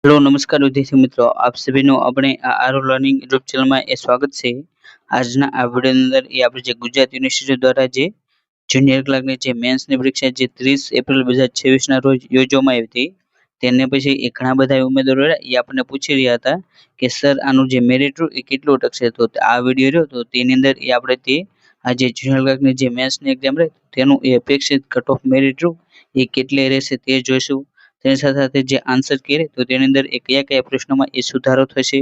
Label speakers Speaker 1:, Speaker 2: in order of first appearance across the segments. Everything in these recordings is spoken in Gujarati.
Speaker 1: हेलो नमस्कार विद्यार्थी मित्रों, आप सभी નું આપણે આ આરો લર્નિંગ યુટ્યુબ ચેનલમાં સ્વાગત છે। આજના આ વિડિયોની અંદર આપણે જે ગુજરાત યુનિવર્સિટી દ્વારા જે જુનિયર ક્લાર્કની જે મેન્સની પરીક્ષા જે 30 એપ્રિલ 2026 ના રોજ યોજવામાં આવી હતી, તેને પછી ઘણા બધા ઉમેદવારો આપણને પૂછી રહ્યા હતા કે સર આનું જે મેરિટ રહ્યું એ કેટલું ટકશે। તો આ વિડિયો રહ્યો તો તેની અંદર આપણે તે આ જે જુનિયર ક્લાર્કની જે મેન્સની એક્ઝામ રહે તેનું અપેક્ષિત કટ ઓફ મેરિટ રહ્યું એ કેટલે રહેશે તે જોઈશું। તેની સાથે સાથે જે આન્સર કરે તો તેની અંદર કયા કયા પ્રશ્નોમાં એ સુધારો થશે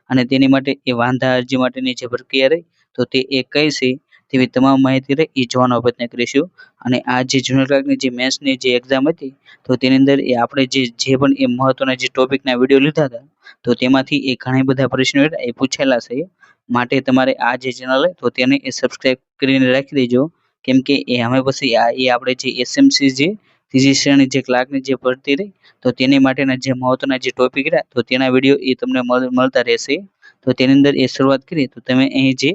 Speaker 1: અને તેની માટે એ વાંધા અરજી માટેની જે પ્રક્રિયા રહી તો તે કઈ છે તેવી તમામ માહિતી રહી એ જોવાનો પ્રયત્ન કરીશું। અને આ જે જુનિયર ક્લાર્કની જે મેન્સની જે એક્ઝામ હતી તો તેની અંદર આપણે જે પણ એ મહત્વના જે ટોપિકના વિડીયો લીધા હતા તો તેમાંથી ઘણા બધા પ્રશ્નો એ પૂછેલા છે। માટે તમારે આ જે ચેનલ તો તેને સબસ્ક્રાઇબ કરીને રાખી દેજો, કેમ કે હવે પછી આપણે જે એસએમસી જે ત્રીજી શ્રેણી જે ક્લાર્કની જે ભરતી રહી તો તેની માટેના જે મહત્વના જે ટોપિક રહ્યા તો તેના વિડીયો એ તમને મળતા રહેશે। તો તેની અંદર શરૂઆત કરીએ તો તમે અહીં જે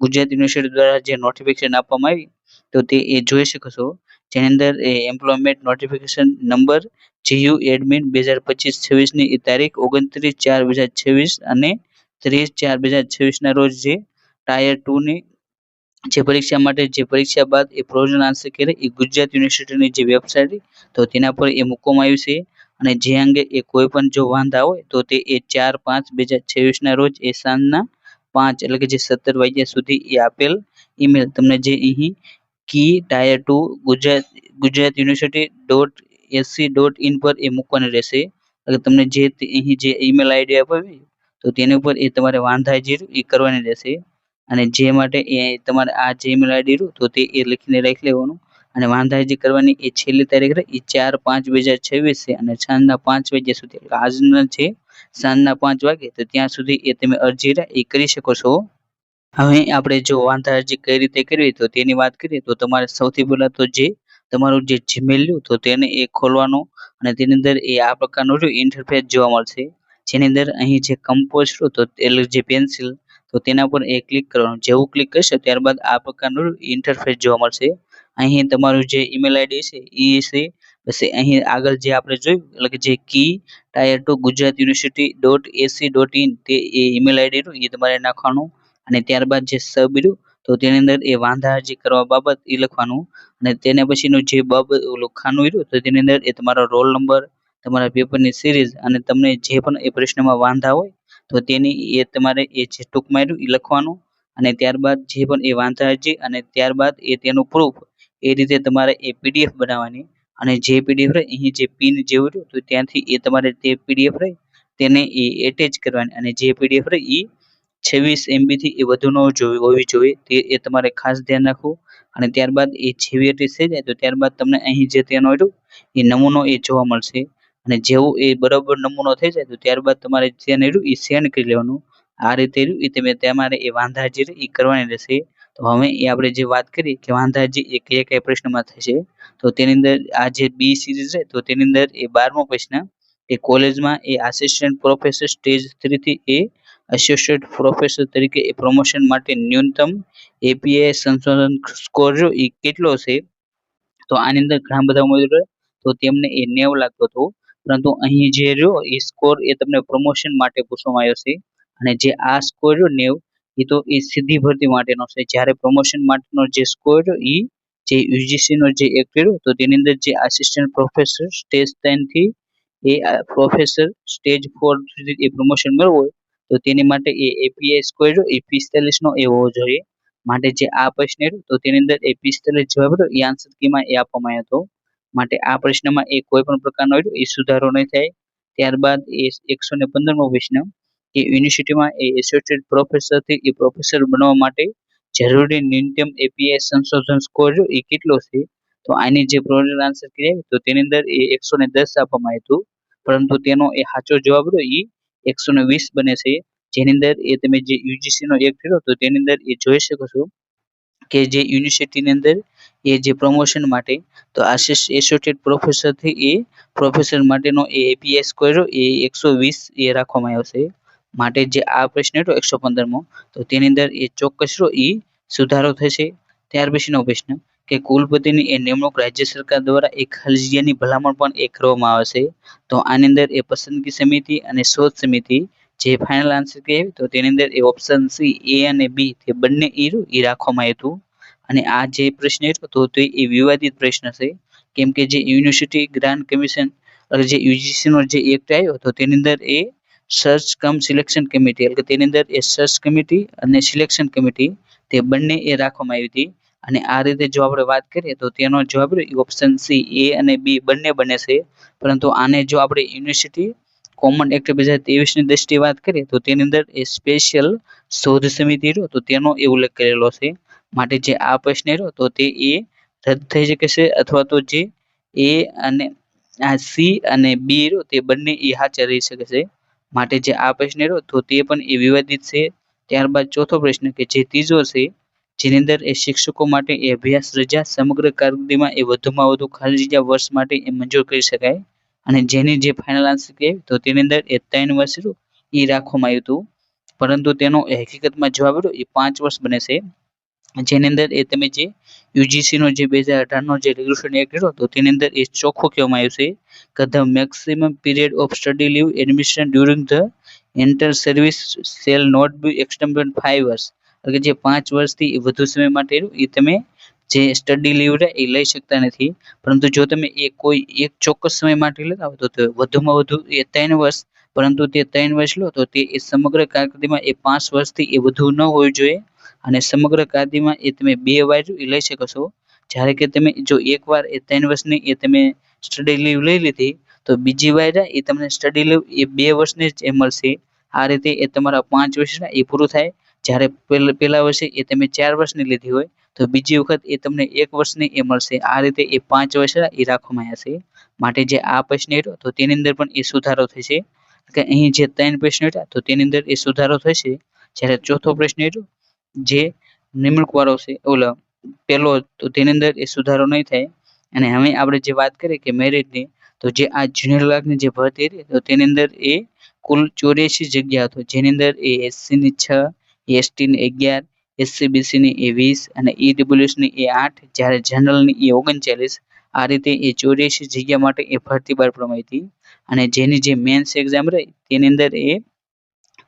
Speaker 1: ગુજરાત યુનિવર્સિટી દ્વારા જે નોટિફિકેશન આપવામાં આવી તો તે જોઈ શકો છો, જેની અંદર employment notification number GU admin 2025-26 ની તારીખ 29/4/2026 અને 30/4/2026 ના રોજ જે ટાયર 2 ની જે પરીક્ષા માટે જે પરીક્ષા બાદ પ્રોવિઝનલ આન્સર કરે એ ગુજરાત યુનિવર્સિટીની જે વેબસાઇટ તો તેના પર મૂકવામાં આવ્યું છે। અને જે અંગે કોઈ પણ જો વાંધા હોય તો તે 4/5/2026 ના રોજ સાંજના 5 એટલે કે જે 17 વાગ્યા સુધી આપેલ ઈમેલ તમને જે અહીં કી ટાયર 2 ગુજરાત યુનિવર્સિટી .ac.in પર મૂકવાની રહેશે। એટલે તમને જે અહીં જે ઈમેલ આઈડી આપવી તો તેની ઉપર તમારે વાંધા જે કરવાની રહેશે। અને જે માટે તમારે આ જે ઈમેલ આઈડી તો તે લખીને રાખી લેવાનું અને વાંધા અરજી કરવાની છેલ્લી તારીખ રહી 4/5/2026 છે અને સાંજના 5 વાગ્યા સુધી આજના છે સાંજના 5 વાગે તો ત્યાં સુધી તમે અરજી કરી શકો છો। હવે આપણે જો વાંધા અરજી કઈ રીતે કરવી તો તેની વાત કરીએ તો તમારે સૌથી પહેલા તો જે તમારું જે જીમેલ તો તેને ખોલવાનું અને તેની અંદર આ પ્રકારનું ઇન્ટરફેસ જોવા મળશે, જેની અંદર અહીં જે કમ્પોઝ તો એટલે જે પેન્સિલ તો તેના પર ક્લિક કરવાનું। જેવું ક્લિક કરશો ત્યારબાદ આ પ્રકારનું ઇન્ટરફેસ જોવા મળશે। અહીં તમારું જે ઈમેલ આઈડી છે એ છે, પછી અહીં આગળ જે આપણે જોયું એટલે કે જે કી ટાયર 2 ગુજરાત યુનિવર્સિટી .ac.in તે ઈમેલ આઈડી એ તમારે નાખવાનું અને ત્યારબાદ જે સબ તો તેની અંદર વાંધા અરજી કરવા બાબત લખવાનું અને તેને પછીનું જે ખાનું તો તેની અંદર તમારો રોલ નંબર, તમારા પેપરની સિરીઝ અને તમને જે પણ પ્રશ્નમાં વાંધા હોય તો તેની તમારે જે ટૂંકમાં લખવાનું અને ત્યારબાદ જે પણ વાંધા અરજી અને ત્યારબાદ તેનું પ્રૂફ એ રીતે તમારે પીડીએફ બનાવવાની અને જે પીડીએફ રહે અહીં જે પિન જેવું તો ત્યાંથી તમારે તે પીડીએફ રહે તેને એટેચ કરવાની અને જે પીડીએફ રહે એ 26 MB થી વધુ ન હોવી જોઈએ તે તમારે ખાસ ધ્યાન રાખવું। અને ત્યારબાદ જેવી એટેચ થઈ જાય તો ત્યારબાદ તમને અહીં જે તેનો નમૂનો જોવા મળશે અને જેવું બરાબર નમૂનો થઈ જાય તો ત્યારબાદ તમારે તેને સેન્ડ કરી લેવાનું। આ રીતે તમે તમારે વાંધા અરજી કરવાની રહેશે। તો હવે આપણે જે વાત કરી કે વાંધા અરજી કયા કયા પ્રશ્નમાં થશે તો તેની અંદર આ જે બી સિરીઝ છે તો તેની અંદર 12મો પ્રશ્ન કોલેજમાં આસિસ્ટન્ટ પ્રોફેસર સ્ટેજ 3 થી એસોસિએટ પ્રોફેસર તરીકે પ્રમોશન માટે ન્યૂનતમ એપીઆઈ સંશોધન સ્કોર એ કેટલો છે। તો આની અંદર ઘણા બધા ઉમેદવારો તો તેમને 90 લાગતો હતો, પરંતુ અહીં જે રહ્યો એ સ્કોર તમને પ્રમોશન માટે પૂછવામાં આવ્યો છે અને જે આ સ્કોર રહ્યો 90 એ સીધી ભરતી માટેનો છે, જ્યારે પ્રમોશન માટેનો જે સ્કોર એ જે યુજીસી નો જે એક્ટ રહ્યો તો તેની અંદર જે આસિસ્ટન્ટ પ્રોફેસર સ્ટેજ 3 થી પ્રોફેસર સ્ટેજ 4 સુધી પ્રમોશન મેળવવું હોય તો તેની માટે એપીઆઈ સ્કોર એ 45 નો હોવો જોઈએ। માટે જે આ પ્રશ્ન તો તેની અંદર 45 જવાબ એ આન્સર કીમાં આપવામાં આવ્યો હતો। માટે આ પ્રશ્નમાં કોઈ પણ પ્રકારનો સુધારો નહીં થાય। ત્યારબાદ 115મો પ્રશ્ન કે યુનિવર્સિટીમાં એસોસિએટ પ્રોફેસર થી પ્રોફેસર બનવા માટે જરૂરી ન્યૂનતમ એપીઆઈ સંશોધન સ્કોર એ કેટલો છે। તો આની જે પ્રોવિઝનલ આન્સર કહે તો તેની અંદર 110 આપવામાં આવ્યું હતું, પરંતુ તેનો સાચો જવાબ એ 120 બને છે। જેની અંદર તમે જે યુજીસી નો એક્ટ રહ્યો તો તેની અંદર જોઈ શકો છો કે જે યુનિવર્સિટીની અંદર જે પ્રમોશન માટે તો એસોસિએટ પ્રોફેસર થી પ્રોફેસર માટેનો એપીઆઈ સ્કોર એ 120 રાખવામાં આવ્યો છે। માટે જે આ પ્રશ્ન હતો 115મો તો તેની અંદર ચોક્કસ સુધારો થશે। ત્યાર પછીનો પ્રશ્ન કે કુલપતિની એ નિમણૂક રાજ્ય સરકાર દ્વારા એ ખાલી જગ્યાની ભલામણ પણ એ કરવામાં આવે છે. તો આની અંદર એ પસંદગી સમિતિ અને શોધ સમિતિ જે ફાઇનલ આન્સર કહે તો તેની અંદર એ ઓપ્શન સી એ અને બી તે બંને એ રાખવામાં આવ્યું હતું. અને આ જે પ્રશ્ન હતો તો એ વિવાદિત પ્રશ્ન છે, કેમ કે જે યુનિવર્સિટી ગ્રાન્ટ કમિશન જે યુજીસી નો જે એક્ટ આવ્યો હતો તેની અંદર એ સર્ચ કમ સિલેક્શન કમિટી એટલે કે તેની અંદર એ સર્ચ કમિટી અને સિલેક્શન કમિટી તે બંને એ રાખવામાં આવી હતી. અને આ રીતે જો આપણે વાત કરીએ તો તેનો જવાબ ઓપ્શન સી એ અને બી બંને બને છે. પરંતુ આને જો આપણે યુનિવર્સિટી કોમન એક્ટ 2023 ની દ્રષ્ટિએ વાત કરીએ તો તેની અંદર એ સ્પેશિયલ શોધ સમિતિ તો તેનો એ ઉલ્લેખ કરેલો છે. માટે જે આ પ્રશ્ન તો તે એ રદ થઈ શકે છે, અથવા તો જે એ અને આ સી અને બી તે બંને એ સાચા રહી શકે છે. માટે જે આ પ્રશ્ન તો તે પણ એ વિવાદિત છે. ત્યારબાદ ચોથો પ્રશ્ન કે જે ત્રીજો છે, જેની અંદર એ શિક્ષકો માટે એ અભ્યાસ રજા સમગ્ર કારકિર્દીમાં એ વધુમાં વધુ ખાલી જગ્યા વર્ષ માટે એ મંજૂર કરી શકાય. અને જેની જે ફાઇનલ આન્સર કહે તો તેની અંદર એ 3 વર્ષ એ રાખવામાં આવ્યું હતું. પરંતુ તેનો હકીકતમાં જવાબ એ 5 વર્ષ બને છે. જેની અંદર એ તમે જે યુજીસી નો જે 2018 નો જે રેગ્યુલેશન એક્ટ હતો તો તેની અંદર એ ચોખ્ખું કહેવામાં આવ્યું છે કે the maximum period of study leave admission during the enter service shall not be extended 5 વર્ષ એટલે કે જે 5 વર્ષથી વધુ સમય માટે એ તમે જે સ્ટડી લીવ એ લઈ શકતા નથી. પરંતુ જો તમે એ કોઈ એક ચોક્કસ સમય માટે લેતા હો તો વધુમાં વધુ એ 3 વર્ષ, પરંતુ તે 3 વર્ષ લો તો તે સમગ્ર કારકિર્દીમાં એ 5 વર્ષથી એ વધુ ન હોવું જોઈએ. અને સમગ્ર કારકિર્દીમાં એ તમે 2 વાર લઈ શકો છો. જ્યારે કે તમે જો એક વાર એ 3 વર્ષની એ તમે સ્ટડી લીવ લઈ લીધી તો બીજી વાર એ તમને સ્ટડી લીવ એ 2 વર્ષની જ મળશે. આ રીતે એ તમારા 5 વર્ષ એ પૂરું થાય. જ્યારે પહેલા વર્ષે એ તમે 4 વર્ષની લીધી હોય તો બીજી વખત એ તમને 1 વર્ષની એ મળશે. આ રીતે એ 5 વર્ષ એ રાખવામાં આવ્યા છે. માટે જે આ પ્રશ્ન તો તેની અંદર પણ એ સુધારો થશે કે અહીં જે 3 પ્રશ્નો હતા તો તેની અંદર એ સુધારો થશે. જ્યારે ચોથો પ્રશ્ન જે નિમણૂક વાળો છે ઓલો પહેલો તો તેની અંદર એ સુધારો નહીં થાય. અને હવે આપણે જે વાત કરીએ કે મેરિટની તો જે આ જુનિયર ક્લાર્કની જે ભરતી હતી તો તેની અંદર એ કુલ 84 જગ્યા હતો, જેની અંદર એ એસસી ની 6, એસટી ની 11, એસસીબીસી ની એ 20 અને ઈડબ્લ્યુએસ ની એ 8, જ્યારે જનરલ ની એ 39. આ રીતે એ 84 જગ્યા માટે એ ભરતી બહાર પાડવામાં હતી. અને જેની જે મેન્સ એક્ઝામ રહી તેની અંદર એ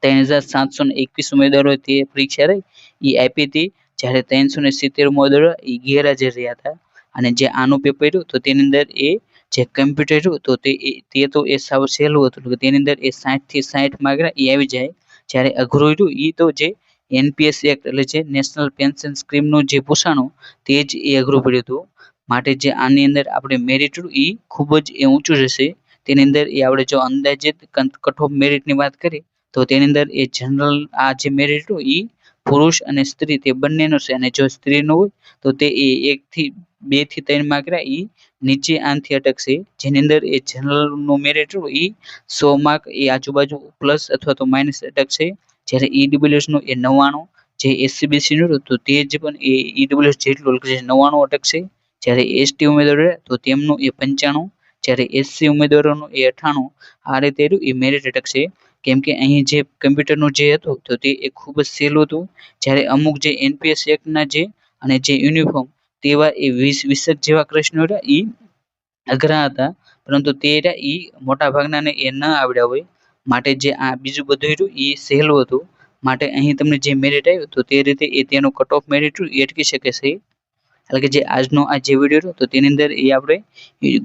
Speaker 1: 3721 ઉમેદવારો તે પરીક્ષા રહી એ આપી હતી. જ્યારે 370 ઉમેદવારો એ ગેરહાજર રહ્યા હતા. અને જે આનું પેપર રહ્યું તો તેની અંદર એ જે કમ્પ્યુટર રહ્યું તો તે તો એ સાવ સહેલું હતું. તેની અંદર એ 60 થી 60 માર્ક એ આવી જાય. જ્યારે અઘરું રહ્યું એ તો જે એનપીએસ એક્ટ એટલે જે નેશનલ પેન્શન સ્કીમનું જે પૂછાણું તે જ એ અઘરું પડ્યું હતું. માટે જે આની અંદર આપણે મેરિટ એ ખૂબ જ એ ઊંચું રહેશે. તેની અંદર એ આપણે જો અંદાજિત કટ ઓફ મેરિટની વાત કરીએ તો તેની અંદર એ જનરલ આ જે મેરિટ એ પુરુષ અને સ્ત્રી તે બંનેનો છે. અને જો સ્ત્રીનું હોય તો તે એ 2 થી 3 માર્ક એ નીચે આનથી અટકશે. જેની અંદર એ જનરલનું મેરિટ એ 100 માર્ક એ આજુબાજુ પ્લસ અથવા તો માઇનસ અટકશે. જ્યારે ઈડબ્લ્યુએસ નું એ 99, જે એસસીબીસી નું તો તે જ પણ એ ઈડબ્લ્યુએસ જેટલું 99 અટકશે. જ્યારે એસટી ઉમેદવારો તો તેમનું એ 95, જ્યારે એસસી ઉમેદવારોનું એ 98. આ રીતે એ મેરિટ અટકશે. કેમ કે અહીં જે કમ્પ્યુટરનું જે હતું તો તે એ ખૂબ જ સહેલું હતું. જ્યારે અમુક જે એનપીએસ એક્ટના જે અને જે યુનિફોર્મ તેવા એ 20 જેવા પ્રશ્નો હતા એ અઘરા હતા, પરંતુ તે એ મોટા ભાગનાને એ ન આવડ્યા હોય. માટે જે આ બીજું બધું રહ્યું એ સહેલું હતું. માટે અહીં તમને જે મેરિટ આવ્યું તો તે રીતે એ તેનું કટ ઓફ મેરિટ એ અટકી શકે છે. એટલે કે જે આજનો આ જે વિડીયો હતો તો તેની અંદર એ આપણે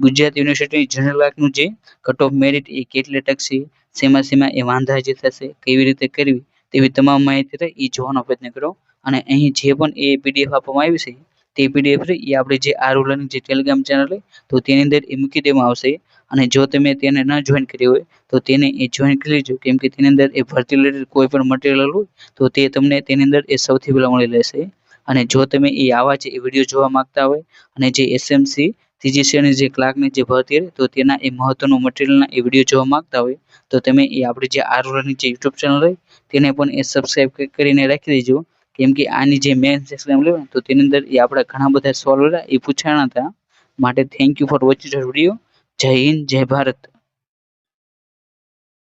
Speaker 1: ગુજરાત યુનિવર્સિટી જનરલ ક્લાર્કનું જે કટ ઓફ મેરિટ એ કેટલે ટકશે, શેમાં એ વાંધા જે થશે, કેવી રીતે કરવી તેવી તમામ માહિતી એ જોવાનો પ્રયત્ન કરો. અને અહીં જે પણ એ પીડીએફ આપવામાં આવી છે તે પીડીએફ એ આપણે જે આરુ લર્નિંગ જે ટેલિગ્રામ ચેનલ તો તેની અંદર એ મૂકી દેવામાં આવશે. અને જો તમે તેને ન જોઈન કરી હોય તો તેને એ જોઈન કરી લેજો, કેમ કે તેની અંદર એ ભરતી રિલેટેડ કોઈ પણ મટીરિયલ હોય તો તે તમને તેની અંદર એ સૌથી પહેલા મળી રહેશે. અને જો તમે એ આવા જે વિડીયો જોવા માંગતા હોય અને જે એસએમસી સીજીસીની જે ક્લાર્કની જે ભરતી તો તેના એ મહત્વનું મટીરિયલના એ વિડીયો જોવા માંગતા હોય તો તમે એ આપણી જે આરુ લર્નિંગ જે યુટ્યુબ ચેનલ હોય તેને પણ એ સબસ્ક્રાઇબ કરીને રાખી દેજો. કેમ કે આની જે મેન્સ એક્ઝામ લેવાય તો તેની અંદર એ આપણા ઘણા બધા સોલ્વ એ પૂછાણા હતા. માટે thank you for watching this video. જય હિન્દ, જય ભારત.